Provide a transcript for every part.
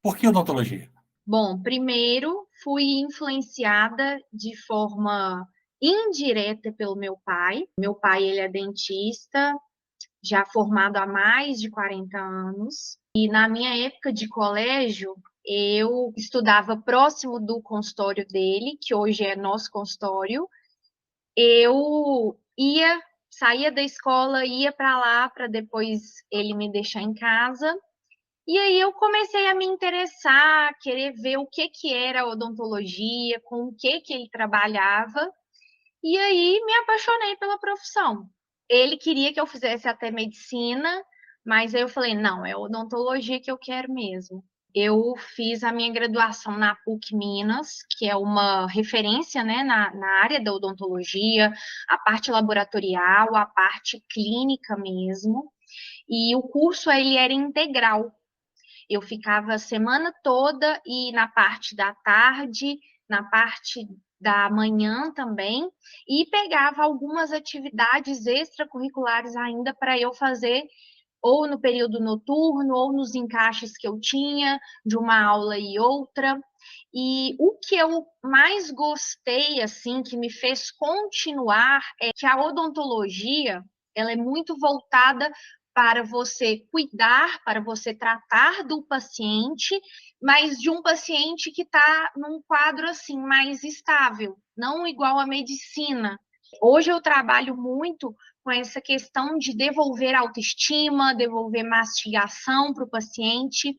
Por que odontologia? Bom, primeiro fui influenciada de forma indireta pelo meu pai. Meu pai, ele é dentista, já formado há mais de 40 anos. E na minha época de colégio, eu estudava próximo do consultório dele, que hoje é nosso consultório. Eu saía da escola, ia para lá para depois ele me deixar em casa. E aí eu comecei a me interessar, querer ver o que que era a odontologia, com o que que ele trabalhava, e aí me apaixonei pela profissão. Ele queria que eu fizesse até medicina, mas aí eu falei, não, é odontologia que eu quero mesmo. Eu fiz a minha graduação na PUC Minas, que é uma referência, né, na área da odontologia, a parte laboratorial, a parte clínica mesmo. E o curso ele era integral. Eu ficava a semana toda e na parte da tarde, na parte da manhã também, e pegava algumas atividades extracurriculares ainda para eu fazer ou no período noturno, ou nos encaixes que eu tinha de uma aula e outra. E o que eu mais gostei, assim, que me fez continuar, é que a odontologia, ela é muito voltada para você cuidar, para você tratar do paciente, mas de um paciente que está num quadro assim mais estável, não igual à medicina. Hoje eu trabalho muito com essa questão de devolver autoestima, devolver mastigação para o paciente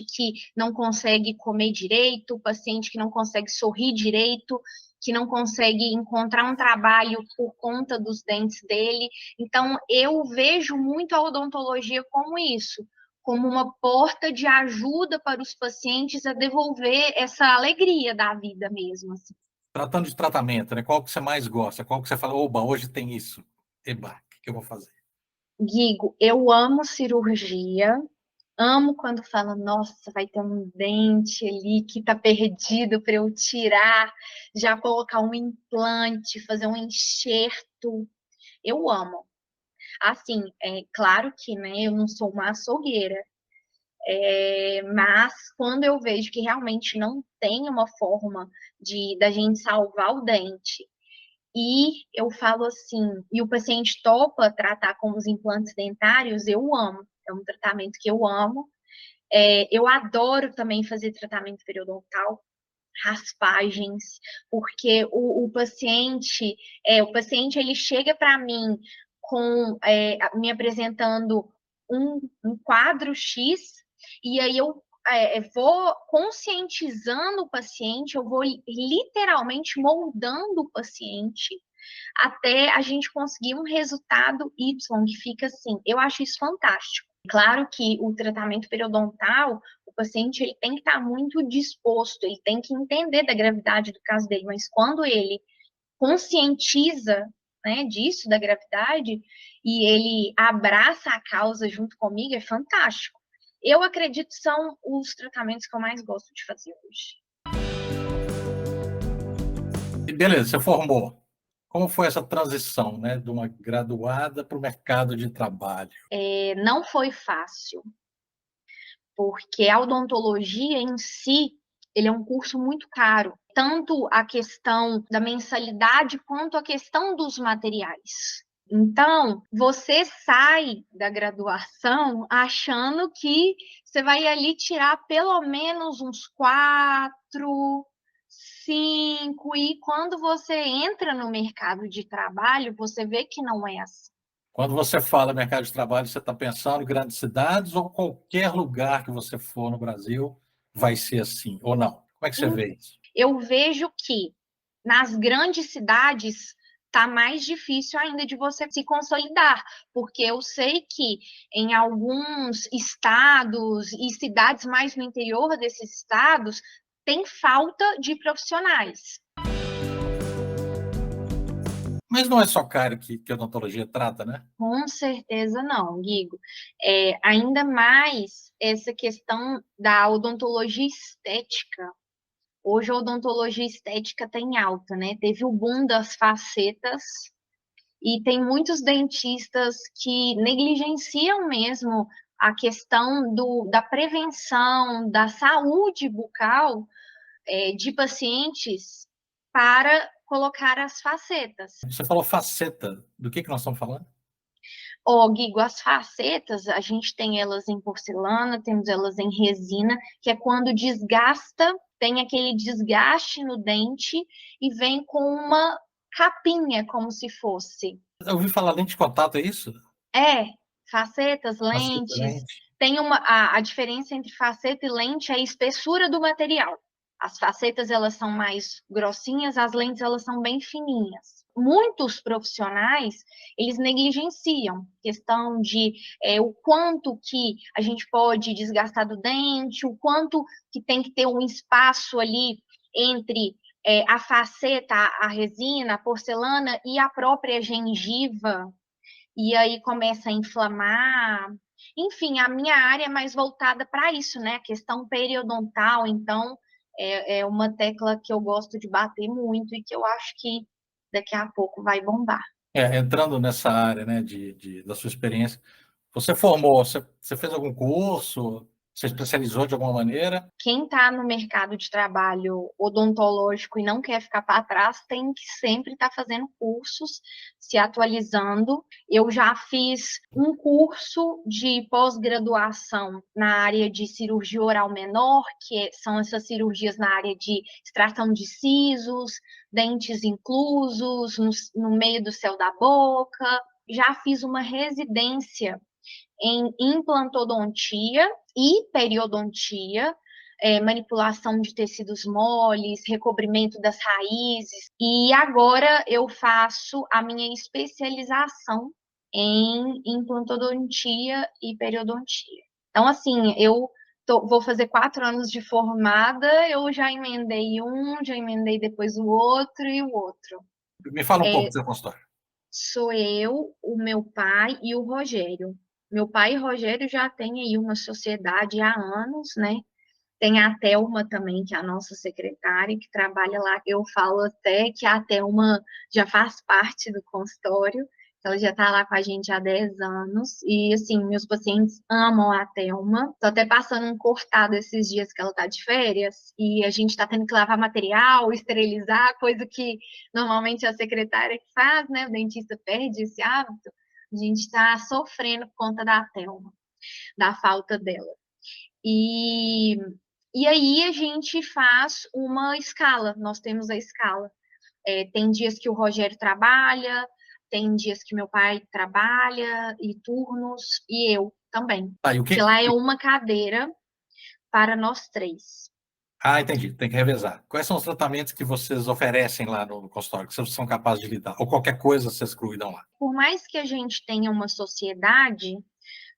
que não consegue comer direito, paciente que não consegue sorrir direito, que não consegue encontrar um trabalho por conta dos dentes dele. Então, eu vejo muito a odontologia como isso, como uma porta de ajuda para os pacientes a devolver essa alegria da vida mesmo, assim. Tratando de tratamento, né? Qual que você mais gosta? Qual que você fala, oba, hoje tem isso. Eba, o que eu vou fazer? Guigo, eu amo cirurgia, amo quando fala, nossa, vai ter um dente ali que tá perdido para eu tirar, já colocar um implante, fazer um enxerto. Eu amo. Assim, é claro que, né, eu não sou uma açougueira, mas quando eu vejo que realmente não tem uma forma de da gente salvar o dente, e eu falo assim, e o paciente topa tratar com os implantes dentários, eu amo. É um tratamento que eu amo. Eu adoro também fazer tratamento periodontal, raspagens, porque o paciente ele chega para mim me apresentando um quadro X, e aí eu vou conscientizando o paciente, eu vou literalmente moldando o paciente até a gente conseguir um resultado Y, que fica assim. Eu acho isso fantástico. Claro que o tratamento periodontal, o paciente ele tem que estar muito disposto, ele tem que entender da gravidade do caso dele, mas quando ele conscientiza, né, disso, da gravidade, e ele abraça a causa junto comigo, é fantástico. Eu acredito que são os tratamentos que eu mais gosto de fazer hoje. E beleza, você formou. Como foi essa transição, né, de uma graduada para o mercado de trabalho? Não foi fácil, porque a odontologia em si, ele é um curso muito caro, tanto a questão da mensalidade quanto a questão dos materiais. Então, você sai da graduação achando que você vai ali tirar pelo menos uns 4, 5, e quando você entra no mercado de trabalho, você vê que não é assim. Quando você fala mercado de trabalho, você está pensando em grandes cidades ou qualquer lugar que você for no Brasil vai ser assim, ou não? Como é que você vê isso? Eu vejo que nas grandes cidades está mais difícil ainda de você se consolidar, porque eu sei que em alguns estados e cidades mais no interior desses estados tem falta de profissionais. Mas não é só cárie que a odontologia trata, né? Com certeza não, Guigo. Ainda mais essa questão da odontologia estética. Hoje a odontologia estética está em alta, né? Teve o boom das facetas e tem muitos dentistas que negligenciam mesmo a questão da prevenção da saúde bucal de pacientes para colocar as facetas. Você falou faceta. Do que nós estamos falando? Guigo, as facetas, a gente tem elas em porcelana, temos elas em resina, que é quando desgasta, tem aquele desgaste no dente e vem com uma capinha, como se fosse. Eu ouvi falar lente de contato, é isso? Facetas, Faceta, lentes. lente. Tem a diferença entre faceta e lente é a espessura do material. As facetas, elas são mais grossinhas, as lentes, elas são bem fininhas. Muitos profissionais, eles negligenciam questão de o quanto que a gente pode desgastar do dente, o quanto que tem que ter um espaço ali entre a faceta, a resina, a porcelana e a própria gengiva, e aí começa a inflamar. Enfim, a minha área é mais voltada para isso, né? A questão periodontal, então é uma tecla que eu gosto de bater muito e que eu acho que daqui a pouco vai bombar. Entrando nessa área, né, da sua experiência, você formou, você fez algum curso? Você especializou de alguma maneira? Quem está no mercado de trabalho odontológico e não quer ficar para trás tem que sempre estar fazendo cursos, se atualizando. Eu já fiz um curso de pós-graduação na área de cirurgia oral menor, que são essas cirurgias na área de extração de sisos, dentes inclusos, no meio do céu da boca. Já fiz uma residência em implantodontia e periodontia, manipulação de tecidos moles, recobrimento das raízes. E agora eu faço a minha especialização em implantodontia e periodontia. Então, assim, vou fazer 4 anos de formada, eu já emendei já emendei depois o outro e o outro. Me fala um pouco do seu consultório. Sou eu, o meu pai e o Rogério. Meu pai e Rogério já têm aí uma sociedade há anos, né? Tem a Thelma também, que é a nossa secretária, que trabalha lá. Eu falo até que a Thelma já faz parte do consultório, ela já está lá com a gente há 10 anos. E, assim, meus pacientes amam a Thelma. Estou até passando um cortado esses dias que ela está de férias, e a gente está tendo que lavar material, esterilizar, coisa que normalmente a secretária que faz, né? O dentista perde esse hábito. A gente está sofrendo por conta da Thelma, da falta dela. E aí a gente faz uma escala, nós temos a escala. Tem dias que o Rogério trabalha, tem dias que meu pai trabalha, e turnos, e eu também. E o Porque que? lá é uma cadeira para nós 3. Entendi. Tem que revezar. Quais são os tratamentos que vocês oferecem lá no consultório, que vocês são capazes de lidar? Ou qualquer coisa vocês cuidam lá? Por mais que a gente tenha uma sociedade,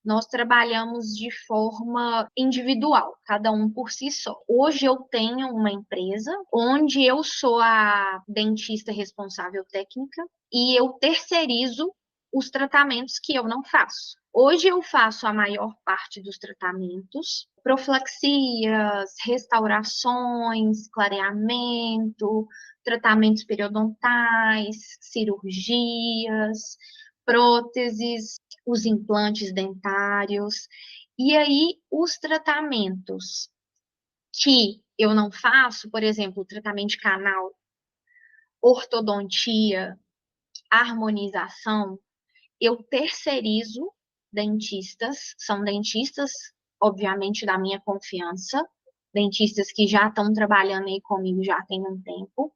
nós trabalhamos de forma individual, cada um por si só. Hoje eu tenho uma empresa onde eu sou a dentista responsável técnica e eu terceirizo os tratamentos que eu não faço. Hoje eu faço a maior parte dos tratamentos, profilaxias, restaurações, clareamento, tratamentos periodontais, cirurgias, próteses, os implantes dentários. E aí, os tratamentos que eu não faço, por exemplo, tratamento de canal, ortodontia, harmonização, eu terceirizo dentistas, são dentistas, obviamente, da minha confiança, dentistas que já estão trabalhando aí comigo já tem um tempo,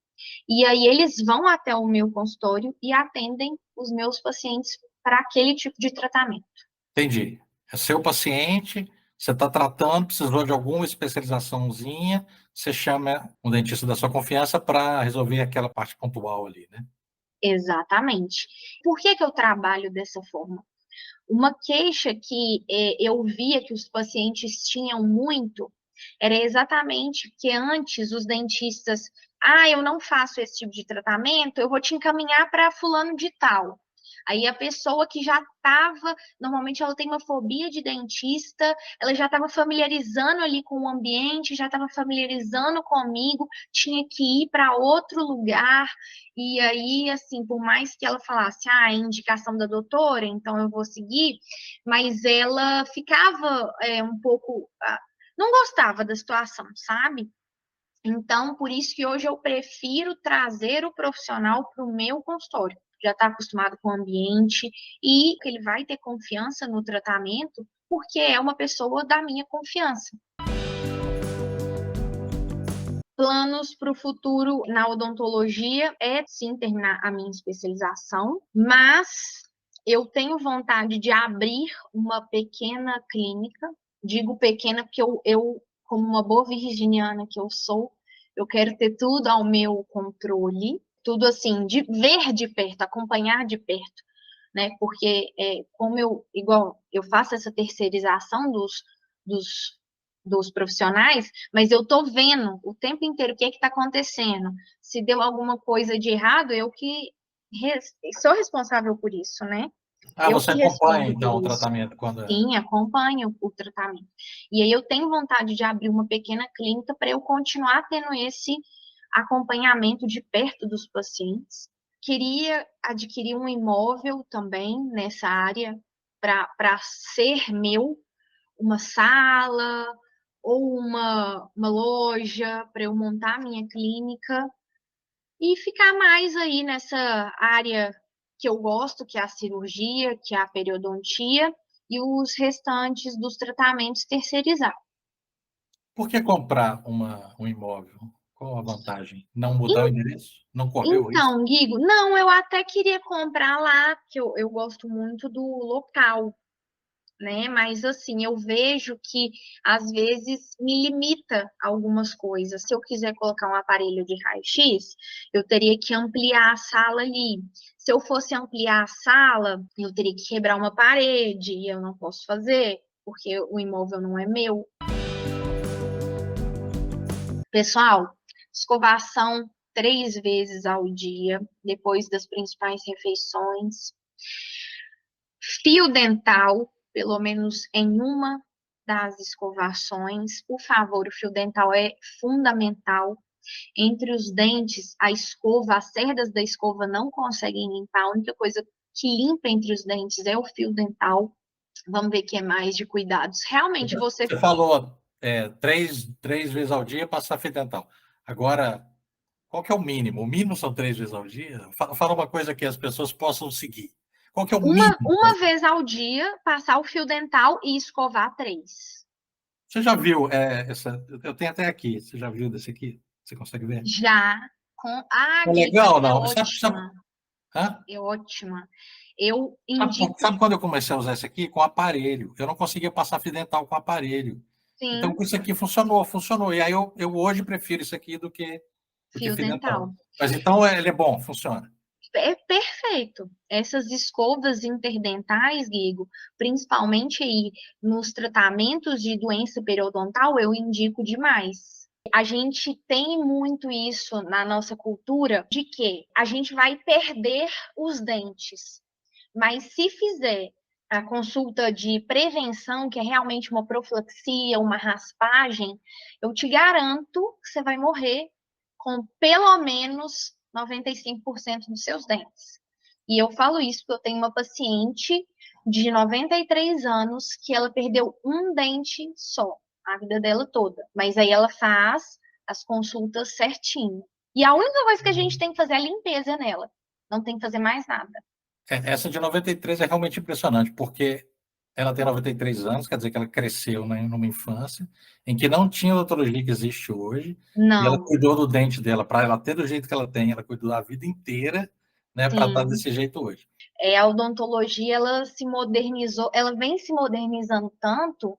e aí eles vão até o meu consultório e atendem os meus pacientes para aquele tipo de tratamento. Entendi. É seu paciente, você está tratando, precisou de alguma especializaçãozinha, você chama um dentista da sua confiança para resolver aquela parte pontual ali, né? Exatamente. Por que eu trabalho dessa forma? Uma queixa que eu via que os pacientes tinham muito era exatamente que antes os dentistas, eu não faço esse tipo de tratamento, eu vou te encaminhar para fulano de tal. Aí a pessoa que já estava, normalmente ela tem uma fobia de dentista, ela já estava familiarizando ali com o ambiente, já estava familiarizando comigo, tinha que ir para outro lugar, e aí, assim, por mais que ela falasse, ah, é indicação da doutora, então eu vou seguir, mas ela ficava um pouco, não gostava da situação, sabe? Então, por isso que hoje eu prefiro trazer o profissional para o meu consultório. Já está acostumado com o ambiente e que ele vai ter confiança no tratamento, porque é uma pessoa da minha confiança. Planos para o futuro na odontologia é sim terminar a minha especialização, mas eu tenho vontade de abrir uma pequena clínica. Digo pequena porque eu como uma boa virginiana que eu sou, eu quero ter tudo ao meu controle, tudo assim, de ver de perto, acompanhar de perto, né? Porque como igual eu faço essa terceirização dos, dos profissionais, mas eu tô vendo o tempo inteiro o que está acontecendo. Se deu alguma coisa de errado, eu que sou responsável por isso, né? Ah, Eu você que acompanha, respondo então, por o isso. tratamento quando é. Sim, acompanho o tratamento. E aí eu tenho vontade de abrir uma pequena clínica para eu continuar tendo esse acompanhamento de perto dos pacientes. Queria adquirir um imóvel também nessa área para ser meu, uma sala ou uma loja para eu montar a minha clínica e ficar mais aí nessa área que eu gosto, que é a cirurgia, que é a periodontia, e os restantes dos tratamentos terceirizar. Por que comprar um imóvel? Qual a vantagem? Não mudar o endereço? Não correr o risco? Então, Guigo, não, eu até queria comprar lá, que eu gosto muito do local, né? Mas assim, eu vejo que às vezes me limita algumas coisas. Se eu quiser colocar um aparelho de raio-x, eu teria que ampliar a sala ali. Se eu fosse ampliar a sala, eu teria que quebrar uma parede, e eu não posso fazer, porque o imóvel não é meu. Pessoal, escovação 3 vezes ao dia, depois das principais refeições. Fio dental, pelo menos em uma das escovações. Por favor, o fio dental é fundamental. Entre os dentes, a escova, as cerdas da escova não conseguem limpar. A única coisa que limpa entre os dentes é o fio dental. Vamos ver o que é mais de cuidados. Realmente, você. Você falou três vezes ao dia passar fio dental. Agora, qual que é o mínimo? O mínimo são 3 vezes ao dia? Fala uma coisa que as pessoas possam seguir. Qual que é o mínimo? Uma vez ao dia, passar o fio dental e escovar 3. Você já viu essa? Eu tenho até aqui. Você já viu desse aqui? Você consegue ver? Já com. Ah, É Guigo, legal ou essa é não? Sabe, ótima. hã? É ótima. Eu Sabe indico, quando eu comecei a usar esse aqui? Com aparelho. Eu não conseguia passar fio dental com aparelho. Então, sim, com isso aqui funcionou. E aí eu hoje prefiro isso aqui do que fio fio dental. dental. Mas então ele é bom, funciona. É perfeito. Essas escovas interdentais, Guigo, principalmente aí nos tratamentos de doença periodontal, eu indico demais. A gente tem muito isso na nossa cultura de que a gente vai perder os dentes. Mas se fizer a consulta de prevenção, que é realmente uma profilaxia, uma raspagem, eu te garanto que você vai morrer com pelo menos 95% dos seus dentes. E eu falo isso porque eu tenho uma paciente de 93 anos que ela perdeu um dente só, a vida dela toda. Mas aí ela faz as consultas certinho. E a única coisa que a gente tem que fazer é a limpeza nela. Não tem que fazer mais nada. Essa de 93 é realmente impressionante, porque ela tem 93 anos, quer dizer que ela cresceu, né, numa infância em que não tinha a odontologia que existe hoje, e ela Não, cuidou do dente dela para ela ter do jeito que ela tem, ela cuidou a vida inteira, né, para estar sim. desse jeito hoje. A odontologia, ela se modernizou, ela vem se modernizando tanto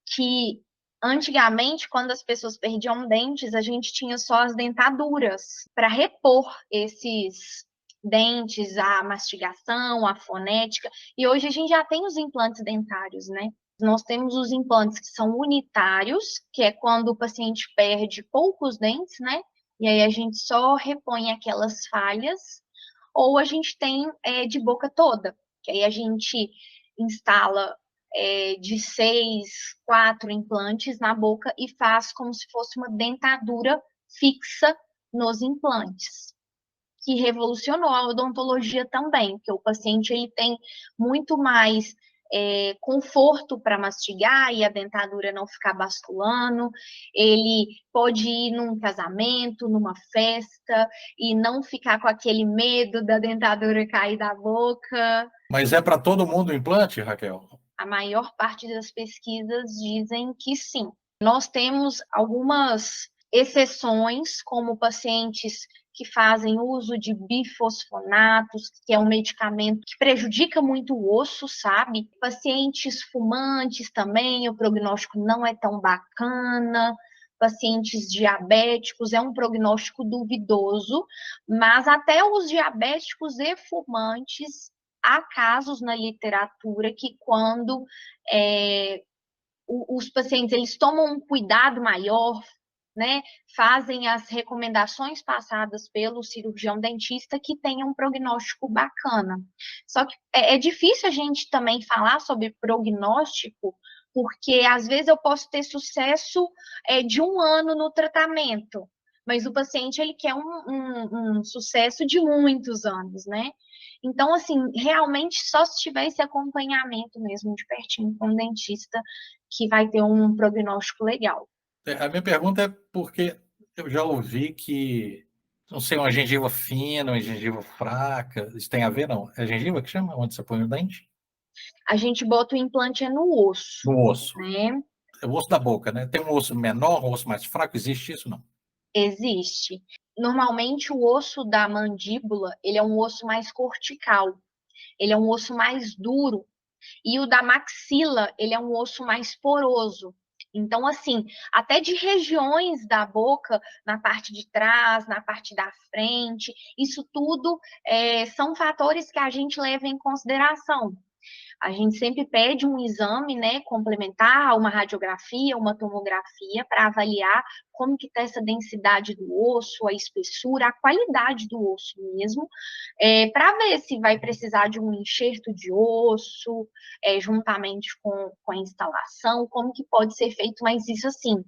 que antigamente, quando as pessoas perdiam dentes, a gente tinha só as dentaduras para repor esses dentes, a mastigação, a fonética, e hoje a gente já tem os implantes dentários, né? Nós temos os implantes que são unitários, que é quando o paciente perde poucos dentes, né? E aí a gente só repõe aquelas falhas, ou a gente tem de boca toda, que aí a gente instala de 6, 4 implantes na boca e faz como se fosse uma dentadura fixa nos implantes, que revolucionou a odontologia também, porque o paciente ele tem muito mais conforto para mastigar e a dentadura não ficar basculando. Ele pode ir num casamento, numa festa e não ficar com aquele medo da dentadura cair da boca. Mas é para todo mundo o implante, Raquel? A maior parte das pesquisas dizem que sim. Nós temos algumas exceções, como pacientes que fazem uso de bifosfonatos, que é um medicamento que prejudica muito o osso, sabe? Pacientes fumantes também, o prognóstico não é tão bacana. Pacientes diabéticos é um prognóstico duvidoso, mas até os diabéticos e fumantes há casos na literatura que quando os pacientes eles tomam um cuidado maior, né, fazem as recomendações passadas pelo cirurgião dentista que tenham um prognóstico bacana. Só que é difícil a gente também falar sobre prognóstico, porque às vezes eu posso ter sucesso de 1 ano no tratamento, mas o paciente ele quer um sucesso de muitos anos, né? Então, assim, realmente só se tiver esse acompanhamento mesmo de pertinho com o dentista que vai ter um prognóstico legal. A minha pergunta é porque eu já ouvi que, não sei, uma gengiva fina, uma gengiva fraca, isso tem a ver, não? É gengiva que chama? Onde você põe o dente? A gente bota o implante no osso, No osso. né? É o osso da boca, né? Tem um osso menor, um osso mais fraco? Existe isso, não? Existe. Normalmente o osso da mandíbula, ele é um osso mais cortical, ele é um osso mais duro, e o da maxila, ele é um osso mais poroso. Então, assim, até de regiões da boca, na parte de trás, na parte da frente, isso tudo são fatores que a gente leva em consideração. A gente sempre pede um exame, né, complementar, uma radiografia, uma tomografia, para avaliar como que está essa densidade do osso, a espessura, a qualidade do osso mesmo, para ver se vai precisar de um enxerto de osso, juntamente com a instalação, como que pode ser feito, mas isso assim,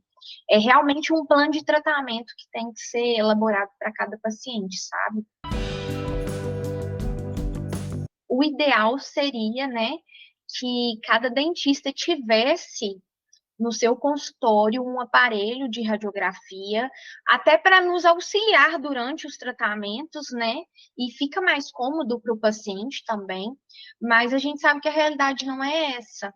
é realmente um plano de tratamento que tem que ser elaborado para cada paciente, sabe? O ideal seria, né, que cada dentista tivesse no seu consultório um aparelho de radiografia, até para nos auxiliar durante os tratamentos, né? E fica mais cômodo para o paciente também, mas a gente sabe que a realidade não é essa.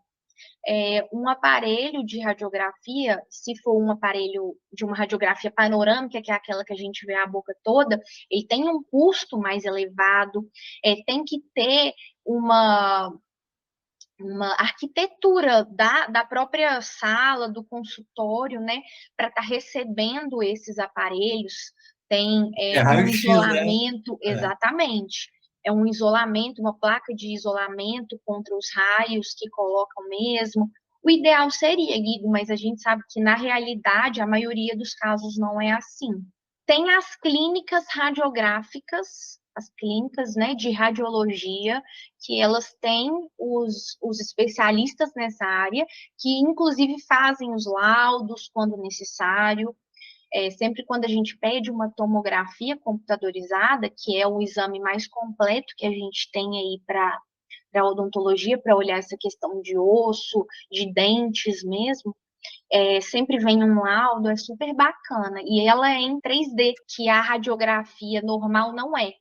Um aparelho de radiografia, se for um aparelho de uma radiografia panorâmica, que é aquela que a gente vê a boca toda, ele tem um custo mais elevado, tem que ter uma arquitetura da própria sala, do consultório, né, para estar recebendo esses aparelhos, tem É um raio-x, né? isolamento, É. exatamente, é um isolamento, uma placa de isolamento contra os raios que colocam mesmo. O ideal seria, Guido, mas a gente sabe que na realidade a maioria dos casos não é assim. Tem as clínicas radiográficas, as clínicas, né, de radiologia, que elas têm os especialistas nessa área, que inclusive fazem os laudos quando necessário. Sempre quando a gente pede uma tomografia computadorizada, que é o exame mais completo que a gente tem aí para a odontologia, para olhar essa questão de osso, de dentes mesmo, sempre vem um laudo, é super bacana. E ela é em 3D, que a radiografia normal não é.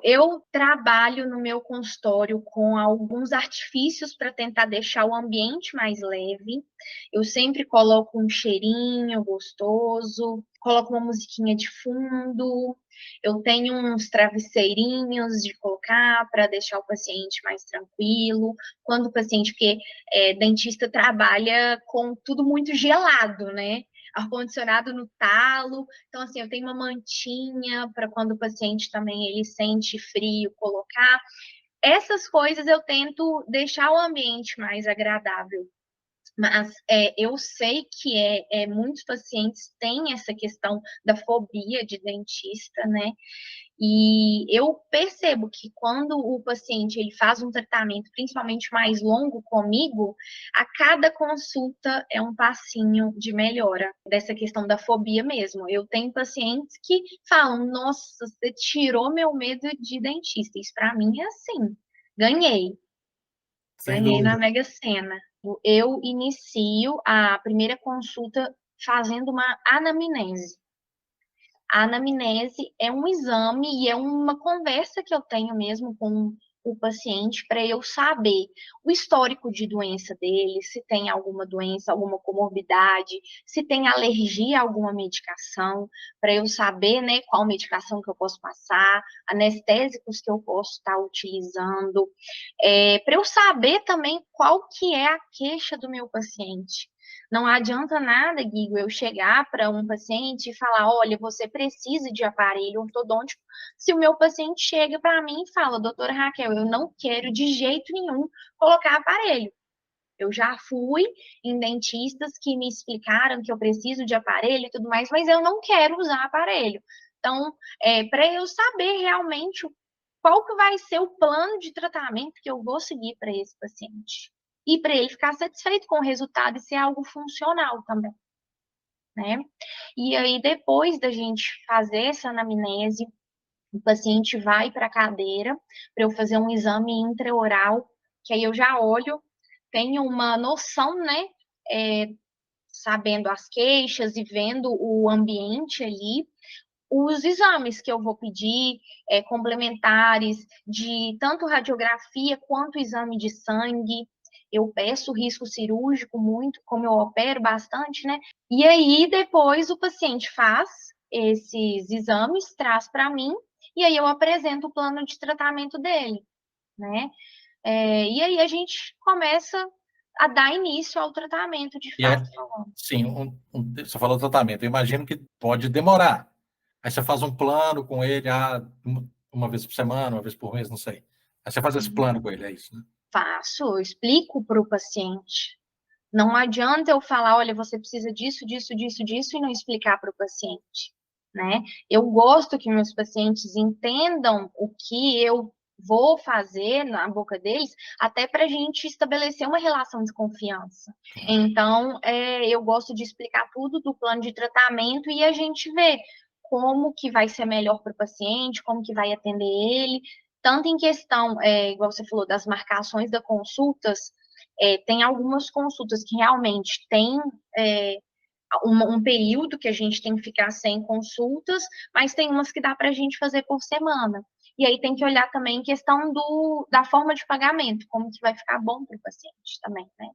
Eu trabalho no meu consultório com alguns artifícios para tentar deixar o ambiente mais leve. Eu sempre coloco um cheirinho gostoso, coloco uma musiquinha de fundo. Eu tenho uns travesseirinhos de colocar para deixar o paciente mais tranquilo. Quando o paciente, porque dentista trabalha com tudo muito gelado, né? Ar-condicionado no talo. Então, assim, eu tenho uma mantinha para quando o paciente também ele sente frio colocar. Essas coisas eu tento deixar o ambiente mais agradável. Mas eu sei que muitos pacientes têm essa questão da fobia de dentista, né? E eu percebo que quando o paciente ele faz um tratamento, principalmente mais longo comigo, a cada consulta é um passinho de melhora dessa questão da fobia mesmo. Eu tenho pacientes que falam: Nossa, você tirou meu medo de dentista. Isso para mim é assim, ganhei. Sem Ganhei na dúvida. Mega Sena. Eu inicio a primeira consulta fazendo uma anamnese. A anamnese é um exame e é uma conversa que eu tenho mesmo com o paciente para eu saber o histórico de doença dele, se tem alguma doença, alguma comorbidade, se tem alergia a alguma medicação, para eu saber, né, qual medicação que eu posso passar, anestésicos que eu posso estar utilizando, para eu saber também qual que é a queixa do meu paciente. Não adianta nada, Guigo, eu chegar para um paciente e falar: olha, você precisa de aparelho ortodôntico, se o meu paciente chega para mim e fala: doutora Raquel, eu não quero de jeito nenhum colocar aparelho. Eu já fui em dentistas que me explicaram que eu preciso de aparelho e tudo mais, mas eu não quero usar aparelho. Então, para eu saber realmente qual que vai ser o plano de tratamento que eu vou seguir para esse paciente. E para ele ficar satisfeito com o resultado e ser algo funcional também, né? E aí, depois da gente fazer essa anamnese, o paciente vai para a cadeira para eu fazer um exame intraoral, que aí eu já olho, tenho uma noção, né? É, sabendo as queixas e vendo o ambiente ali, os exames que eu vou pedir, complementares, de tanto radiografia quanto exame de sangue. Eu peço risco cirúrgico muito, como eu opero bastante, né? E aí, depois, o paciente faz esses exames, traz para mim, e aí eu apresento o plano de tratamento dele, né? E aí a gente começa a dar início ao tratamento, de E fato. sim, você falou tratamento. Eu imagino que pode demorar. Aí você faz um plano com ele, uma vez por semana, uma vez por mês, não sei. Aí você faz esse plano com ele, é isso, né? Faço, eu explico para o paciente. Não adianta eu falar, olha, você precisa disso, disso, disso, disso, e não explicar para o paciente, né? Eu gosto que meus pacientes entendam o que eu vou fazer na boca deles, até para a gente estabelecer uma relação de confiança. Claro. Então, eu gosto de explicar tudo do plano de tratamento e a gente vê como que vai ser melhor para o paciente, como que vai atender ele, tanto em questão, igual você falou, das marcações das consultas, tem algumas consultas que realmente tem um período que a gente tem que ficar sem consultas, mas tem umas que dá para a gente fazer por semana. E aí tem que olhar também em questão da forma de pagamento, como que vai ficar bom para o paciente também, né?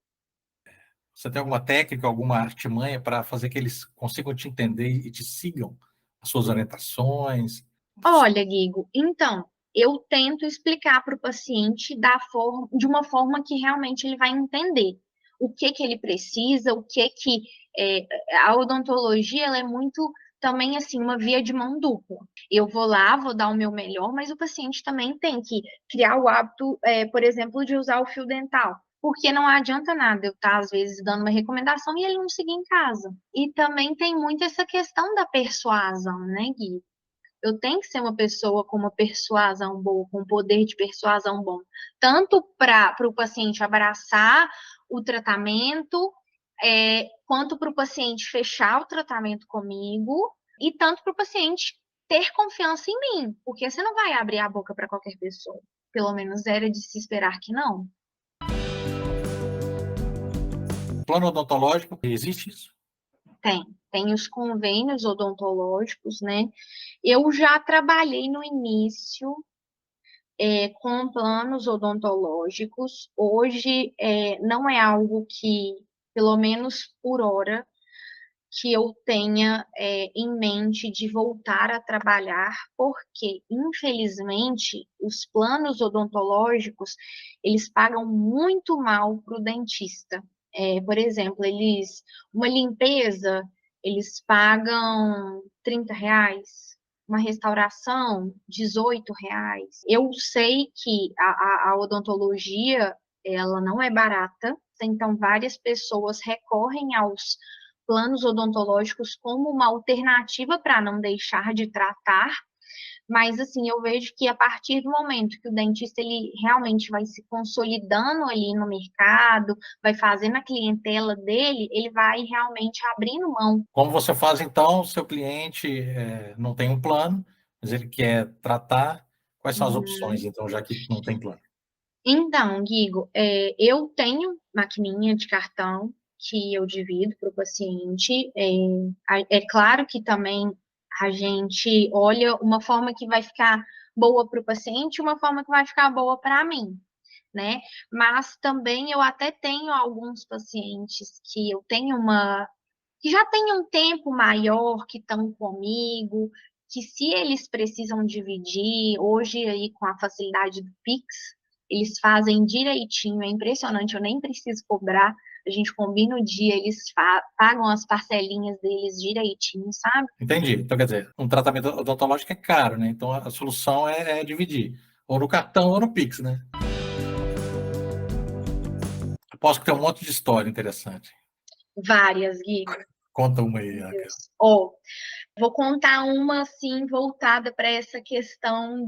Você tem alguma técnica, alguma artimanha para fazer que eles consigam te entender e te sigam as suas orientações? Olha, Guigo, então, eu tento explicar para o paciente de uma forma que realmente ele vai entender o que que ele precisa, é, a odontologia ela é muito também assim uma via de mão dupla. Eu vou lá, vou dar o meu melhor, mas o paciente também tem que criar o hábito, por exemplo, de usar o fio dental. Porque não adianta nada eu estar, às vezes, dando uma recomendação e ele não seguir em casa. E também tem muito essa questão da persuasão, né, Gui? Eu tenho que ser uma pessoa com uma persuasão boa, com um poder de persuasão bom, tanto para o paciente abraçar o tratamento, quanto para o paciente fechar o tratamento comigo, e tanto para o paciente ter confiança em mim, porque você não vai abrir a boca para qualquer pessoa. Pelo menos era de se esperar que não. Plano odontológico, existe isso? Tem os convênios odontológicos, né? Eu já trabalhei no início com planos odontológicos. Hoje não é algo que, pelo menos por hora, que eu tenha em mente de voltar a trabalhar, porque, infelizmente, os planos odontológicos, eles pagam muito mal para o dentista. Por exemplo, uma limpeza, eles pagam R$ 30, uma restauração, R$ 18. Eu sei que a odontologia, ela não é barata, então várias pessoas recorrem aos planos odontológicos como uma alternativa para não deixar de tratar, mas assim, eu vejo que a partir do momento que o dentista ele realmente vai se consolidando ali no mercado, vai fazendo a clientela dele, ele vai realmente abrindo mão. Como você faz, então, seu cliente não tem um plano, mas ele quer tratar, quais são as opções, então, já que não tem plano? Então, Guigo, eu tenho maquininha de cartão que eu divido para o paciente. É claro que também a gente olha uma forma que vai ficar boa para o paciente e uma forma que vai ficar boa para mim, né? Mas também eu até tenho alguns pacientes que eu tenho que já tem um tempo maior que estão comigo, que se eles precisam dividir, hoje aí com a facilidade do Pix, eles fazem direitinho, é impressionante, eu nem preciso cobrar, a gente combina o dia, eles pagam as parcelinhas deles direitinho, sabe? Entendi. Então, quer dizer, um tratamento odontológico é caro, né? Então, a solução é dividir, ou no cartão ou no Pix, né? Aposto que tem um monte de história interessante. Várias, Guigo. Conta uma aí, Meu Raquel. Deus. Ó, vou contar uma assim voltada para essa questão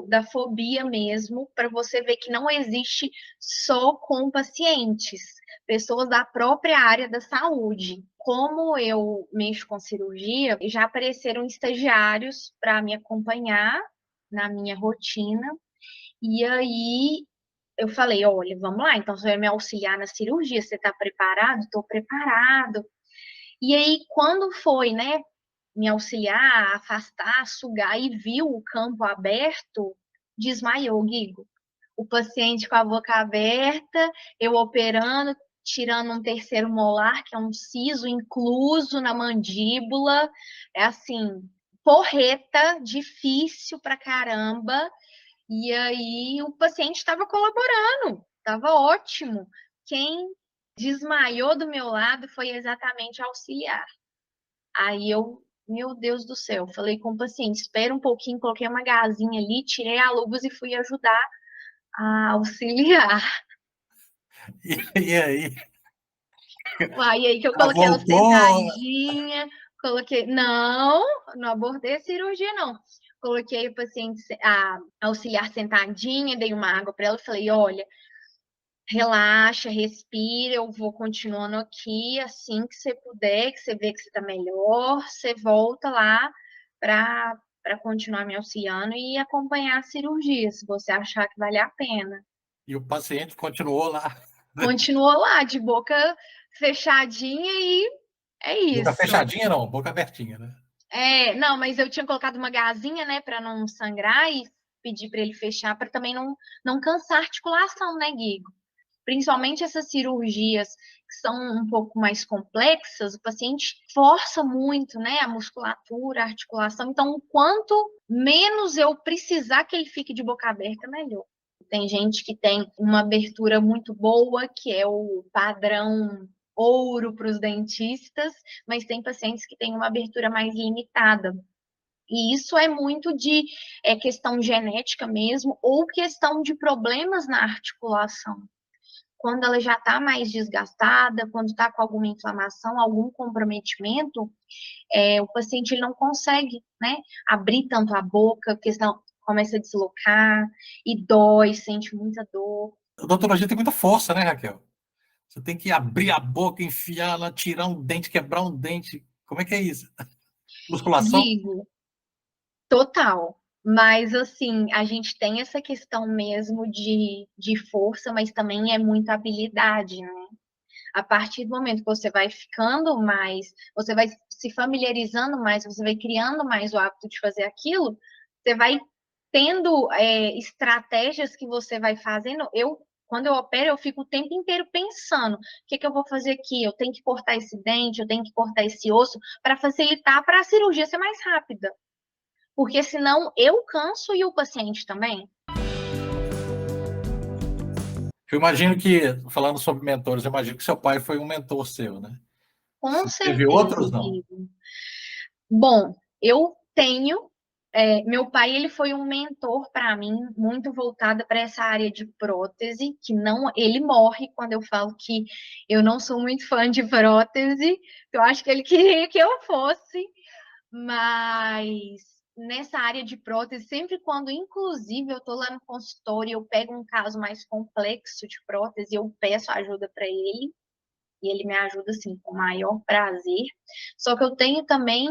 da fobia mesmo, para você ver que não existe só com pacientes, pessoas da própria área da saúde. Como eu mexo com cirurgia, já apareceram estagiários para me acompanhar na minha rotina. E aí eu falei, olha, vamos lá, então você vai me auxiliar na cirurgia, você está preparado? Estou preparado. E aí, quando foi, né, me auxiliar, afastar, sugar e viu o campo aberto, desmaiou, Guigo. O paciente com a boca aberta, eu operando, tirando um terceiro molar, que é um siso incluso na mandíbula. É assim, porreta, difícil pra caramba. E aí o paciente estava colaborando, estava ótimo. Quem desmaiou do meu lado foi exatamente auxiliar. Aí eu, meu Deus do céu, falei com o paciente, espera um pouquinho, coloquei uma gazinha ali, tirei a luvas e fui ajudar a auxiliar. E aí? Aí que eu Ela coloquei ela voltou. sentadinha, coloquei. Não, não abordei a cirurgia, não. Coloquei o paciente, a auxiliar sentadinha, dei uma água para ela e falei: olha, relaxa, respira, eu vou continuando aqui, assim que você puder, que você vê que você está melhor, você volta lá para continuar me auxiliando e acompanhar a cirurgia, se você achar que vale a pena. E o paciente continuou lá. Continuou lá, de boca fechadinha e é Boca isso. fechadinha, não, boca abertinha, né? Não, mas eu tinha colocado uma gazinha, né, para não sangrar e pedi para ele fechar, para também não cansar a articulação, né, Guigo? Principalmente essas cirurgias que são um pouco mais complexas, o paciente força muito, né, a musculatura, a articulação. Então, quanto menos eu precisar que ele fique de boca aberta, melhor. Tem gente que tem uma abertura muito boa, que é o padrão ouro para os dentistas, mas tem pacientes que têm uma abertura mais limitada. E isso é muito de questão genética mesmo, ou questão de problemas na articulação. Quando ela já está mais desgastada, quando está com alguma inflamação, algum comprometimento, o paciente ele não consegue, né, abrir tanto a boca, porque senão começa a deslocar e dói, sente muita dor. A odontologia tem muita força, né, Raquel? Você tem que abrir a boca, enfiar lá, tirar um dente, quebrar um dente. Como é que é isso? Musculação? Digo, total. Mas, assim, a gente tem essa questão mesmo de força, mas também é muita habilidade, né? A partir do momento que você vai ficando mais, você vai se familiarizando mais, você vai criando mais o hábito de fazer aquilo, você vai tendo estratégias que você vai fazendo. Quando eu opero, eu fico o tempo inteiro pensando: o que que eu vou fazer aqui? Eu tenho que cortar esse dente, eu tenho que cortar esse osso, para facilitar para a cirurgia ser mais rápida. Porque senão eu canso e o paciente também. Eu imagino que, falando sobre mentores, eu imagino que seu pai foi um mentor seu, né? Com Você teve certeza, outros, não? Guido. Bom, eu tenho Meu pai, ele foi um mentor para mim, muito voltado para essa área de prótese, que não, ele morre quando eu falo que eu não sou muito fã de prótese. Eu acho que ele queria que eu fosse, mas nessa área de prótese, sempre quando, inclusive, eu estou lá no consultório, eu pego um caso mais complexo de prótese, eu peço ajuda para ele. E ele me ajuda, assim, com o maior prazer. Só que eu tenho também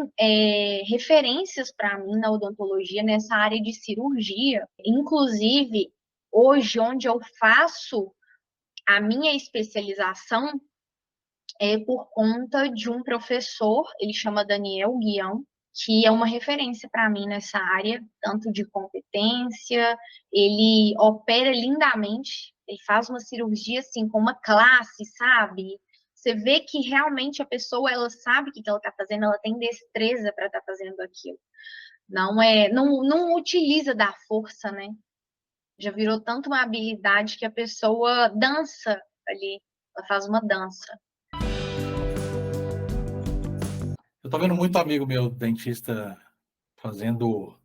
referências para mim na odontologia, nessa área de cirurgia. Inclusive, hoje, onde eu faço a minha especialização é por conta de um professor, ele chama Daniel Guião, que é uma referência para mim nessa área, tanto de competência, ele opera lindamente, ele faz uma cirurgia assim com uma classe, sabe? Você vê que realmente a pessoa ela sabe o que ela está fazendo, ela tem destreza para estar fazendo aquilo. Não utiliza da força, né? Já virou tanto uma habilidade que a pessoa dança ali, ela faz uma dança. Eu tô vendo muito amigo meu, dentista, fazendo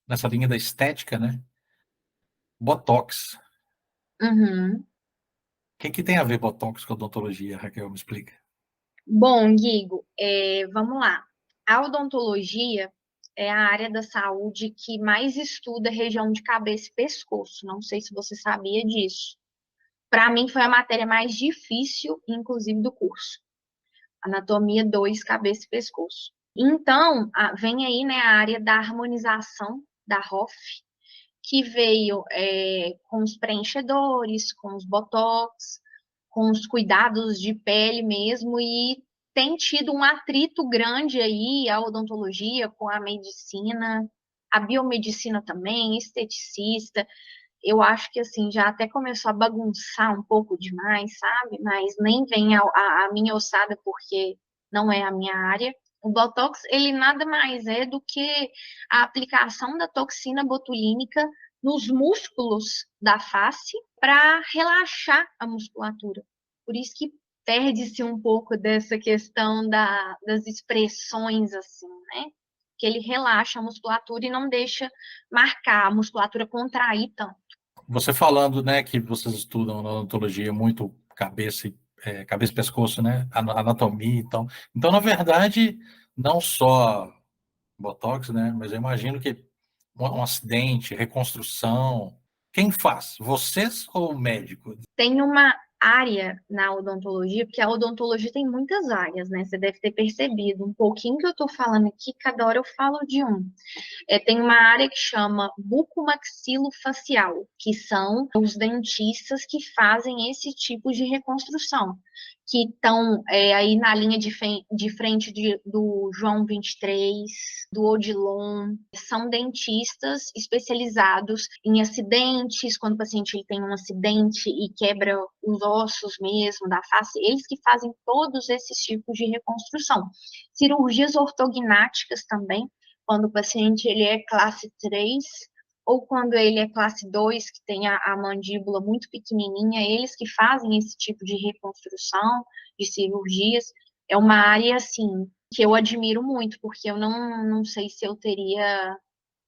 nessa linha da estética, né? Botox. Uhum. O que que tem a ver Botox com odontologia, Raquel? Me explica. Bom, Guigo, vamos lá. A odontologia é a área da saúde que mais estuda a região de cabeça e pescoço. Não sei se você sabia disso. Para mim, foi a matéria mais difícil, inclusive, do curso. Anatomia 2, cabeça e pescoço. Então, vem aí, né, a área da harmonização da ROF, que veio com os preenchedores, com os botox, com os cuidados de pele mesmo, e tem tido um atrito grande aí a odontologia com a medicina, a biomedicina também, esteticista. Eu acho que assim já até começou a bagunçar um pouco demais, sabe? Mas nem vem a minha ossada porque não é a minha área. O Botox, ele nada mais é do que a aplicação da toxina botulínica nos músculos da face para relaxar a musculatura. Por isso que perde-se um pouco dessa questão das expressões, assim, né? Que ele relaxa a musculatura e não deixa marcar a musculatura contrair tanto. Você falando, né, que vocês estudam na odontologia muito cabeça e pescoço, né? Anatomia, então. Então, na verdade, não só Botox, né? Mas eu imagino que um acidente, reconstrução, quem faz? Vocês ou o médico? Tem uma área na odontologia, porque a odontologia tem muitas áreas, né? Você deve ter percebido. Um pouquinho que eu tô falando aqui, cada hora eu falo de um. Tem uma área que chama bucomaxilofacial, que são os dentistas que fazem esse tipo de reconstrução, que estão aí na linha de frente do João 23, do Odilon. São dentistas especializados em acidentes, quando o paciente ele tem um acidente e quebra os ossos mesmo da face, eles que fazem todos esses tipos de reconstrução. Cirurgias ortognáticas também, quando o paciente ele é classe 3 ou quando ele é classe 2, que tem a mandíbula muito pequenininha, eles que fazem esse tipo de reconstrução, de cirurgias. É uma área, assim, que eu admiro muito, porque eu não sei se eu teria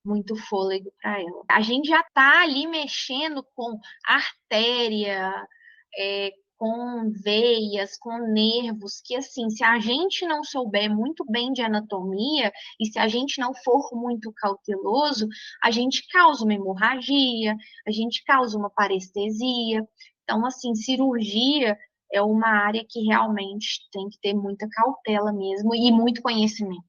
muito fôlego para ela. A gente já está ali mexendo com artéria, com veias, com nervos, que assim, se a gente não souber muito bem de anatomia e se a gente não for muito cauteloso, a gente causa uma hemorragia, a gente causa uma parestesia. Então, assim, cirurgia é uma área que realmente tem que ter muita cautela mesmo e muito conhecimento.